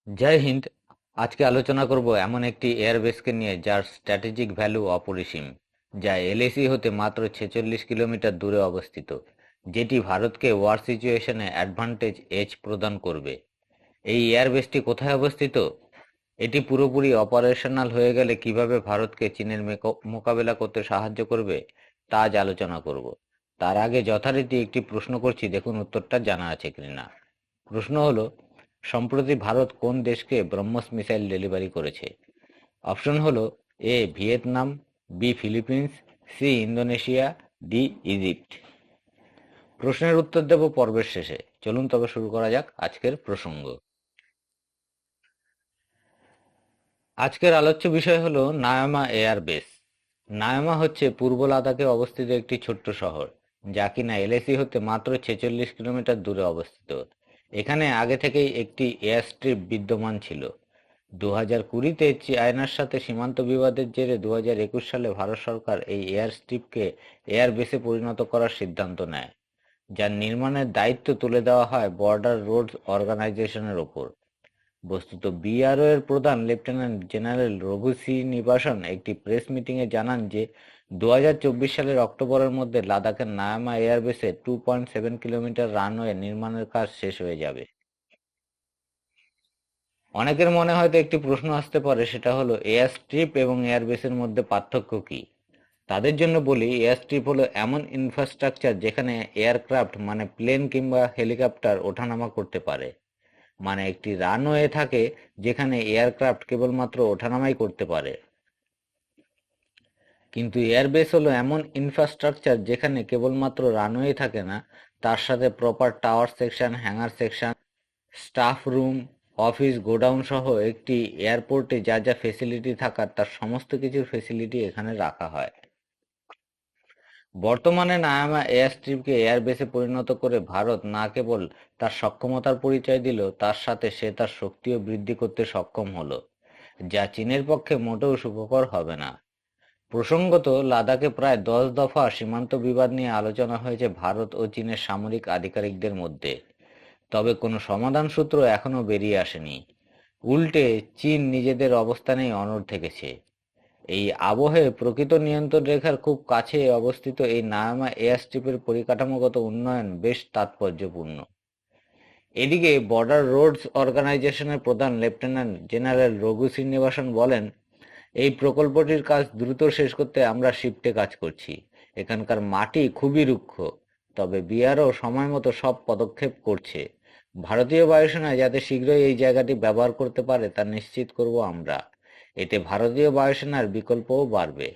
জয় হিন্দ। আজকে আলোচনা করব এমন একটি এয়ারবেসকে নিয়ে যার স্ট্র্যাটেজিক ভ্যালু অপরিসীম, যা এলএসি হতে মাত্র 46 কিলোমিটার দূরে অবস্থিত, যেটি ভারতকে ওয়ার সিচুয়েশনে অ্যাডভান্টেজ এজ প্রদান করবে। এই এয়ারবেসটি কোথায় অবস্থিত, এটি পুরোপুরি অপারেশনাল হয়ে গেলে কিভাবে ভারতকে চীনের মোকাবেলা করতে সাহায্য করবে তা আজ আলোচনা করব। তার আগে যথারীতি একটি প্রশ্ন করছি, দেখুন উত্তরটা জানা আছে কিনা। প্রশ্ন হলো, সম্প্রতি ভারত কোন দেশকে ব্রহ্মস মিসাইল ডেলিভারি করেছে? অপশন হলো: A Vietnam, B Philippines, C Indonesia, D Egypt. প্রশ্নের উত্তর দেব পর্বের শেষে। চলুন তবে শুরু করা যাক আজকের প্রসঙ্গ। আজকের আলোচ্য বিষয় হলো নায়ামা এয়ারবেস। নায়ামা হচ্ছে পূর্ব লাদাখে অবস্থিত একটি ছোট্ট শহর, যা কিনা এলএসি হতে মাত্র 46 কিলোমিটার দূরে অবস্থিত। এখানে আগে থেকেই একটি এয়ার স্ট্রিপ বিদ্যমান ছিল। 2020-তে চায়নার সাথে সীমান্ত বিবাদের জেরে 2021 সালে ভারত সরকার এই এয়ার স্ট্রিপকে এয়ার বেসে পরিণত করার সিদ্ধান্ত নেয়, যার নির্মাণের দায়িত্ব তুলে দেওয়া হয় বর্ডার রোডস অর্গানাইজেশনের ওপর। বস্তুত বিআরও এর প্রধান লেফটেন্যান্ট জেনারেল রঘু শ্রীনিবাসন একটি প্রেস মিটিংয়ে জানান যে 2024 সালের অক্টোবরের মধ্যে লাদাখের নায়ামা এয়ারবেসে 2.7 কিলোমিটার রানওয়ে নির্মাণের কাজ শেষ হয়ে যাবে। অনেকের মনে হয়তো একটি প্রশ্ন আসতে পারে, সেটা হলো এয়ার স্ট্রিপ এবং এয়ারবেসের মধ্যে পার্থক্য কি। তাদের জন্য বলি, এয়ার স্ট্রিপ হলো এমন ইনফ্রাস্ট্রাকচার যেখানে এয়ারক্রাফট মানে প্লেন কিংবা হেলিকপ্টার ওঠানামা করতে পারে। মানে একটি রানওয়ে থাকে যেখানে এয়ারক্রাফট কেবলমাত্র ওঠানামাই করতে পারে। কিন্তু এয়ারবেস হলো এমন ইনফ্রাস্ট্রাকচার যেখানে কেবলমাত্র রানওয়ে থাকে না, তার সাথে proper tower section, hanger section, staff room, office, godown সহ একটি এয়ারপোর্টে যা যা ফেসিলিটি থাকার তার সমস্ত কিছুর ফেসিলিটি এখানে রাখা হয়। বর্তমানে নায়ামা এয়ারস্ট্রিপকে এয়ারবেসে পরিণত করে ভারত না কেবল তার সক্ষমতার পরিচয় দিল, তার সাথে সে তার শক্তিও বৃদ্ধি করতে সক্ষম হলো, যা চীনের পক্ষে মোটেও সুখকর হবে না। প্রসঙ্গত, লাদাখে প্রায় 10 দফা সীমান্ত বিবাদ নিয়ে আলোচনা হয়েছে ভারত ও চীনের সামরিক আধিকারিকদের মধ্যে, তবে কোনো সমাধান সূত্র এখনো বেরিয়ে আসেনি। উল্টে চীন নিজেদের অবস্থানেই অনড় থেকেছে। এই আবহে প্রকৃত নিয়ন্ত্রণ রেখার খুব কাছে অবস্থিত এই নায়ামা এয়ারস্ট্রিপের পরিকাঠামোগত উন্নয়ন বেশ তাৎপর্যপূর্ণ। এদিকে বর্ডার রোডস অর্গানাইজেশনের প্রধান লেফটেন্যান্ট জেনারেল রঘু শ্রীনিবাসন বলেন, এই প্রকল্পটির কাজ দ্রুত শেষ করতে আমরা শিফটে কাজ করছি। এখানকার মাটি খুবই রুক্ষ, তবে বিআরও সময় মতো সব পদক্ষেপ করছে। ভারতীয় বায়ুসেনা যাতে শীঘ্রই এই জায়গাটি ব্যবহার করতে পারে তা নিশ্চিত করব আমরা। এতে ভারতীয় বায়ুসেনার বিকল্পও বাড়বে।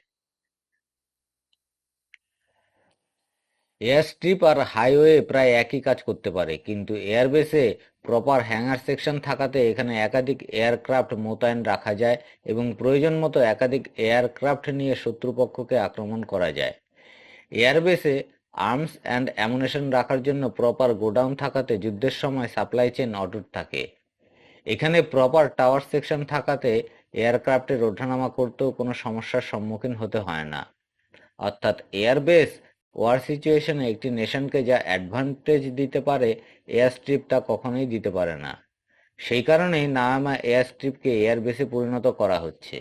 এয়ারস্ট্রিপ আর হাইওয়ে প্রায় একই কাজ করতে পারে, কিন্তু এয়ারবেসে প্রপার হ্যাঙ্গার সেকশন থাকাতে এখানে একাধিক এয়ারক্রাফট মোতায়েন রাখা যায় এবং প্রয়োজন মতো একাধিক এয়ারক্রাফট নিয়ে শত্রুপক্ষকে আক্রমণ করা যায়। এয়ারবেসে আর্মস অ্যান্ড অ্যামুনেশন রাখার জন্য প্রপার গোডাউন থাকাতে যুদ্ধের সময় সাপ্লাই চেন অটুট থাকে। এখানে প্রপার টাওয়ার সেকশন থাকাতে এয়ারক্রাফটের ওঠানামা করতেও কোনো সমস্যার সম্মুখীন হতে হয় না। অর্থাৎ এয়ারবেস ওয়ার সিচুয়েশনে একটি নেশনকে যা অ্যাডভান্টেজ দিতে পারে, এয়ার স্ট্রিপ তা কখনোই দিতে পারে না। সেই কারণেই নায়ামা এয়ার স্ট্রিপকে এয়ারবেসে পরিণত করা হচ্ছে,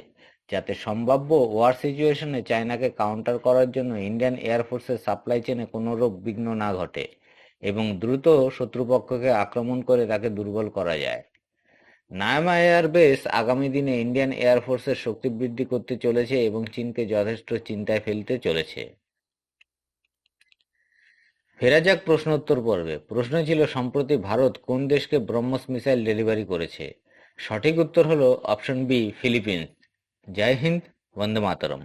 যাতে সম্ভাব্য ওয়ার সিচুয়েশনে চায়নাকে কাউন্টার করার জন্য ইন্ডিয়ান এয়ারফোর্সের সাপ্লাই চেনে কোনোরূপ বিঘ্ন না ঘটে এবং দ্রুত শত্রুপক্ষকে আক্রমণ করে তাকে দুর্বল করা যায়। নায়ামা এয়ারবেস আগামী দিনে ইন্ডিয়ান এয়ারফোর্সের শক্তি বৃদ্ধি করতে চলেছে এবং চীনকে যথেষ্ট চিন্তায় ফেলতে চলেছে। ফেরা যাক প্রশ্নোত্তর পর্বে। প্রশ্ন ছিল, সম্প্রতি ভারত কোন দেশকে ব্রহ্মস মিসাইল ডেলিভারি করেছে? সঠিক উত্তর হলো অপশন বি, ফিলিপিন্স। জয় হিন্দ, বন্দে মাতরম।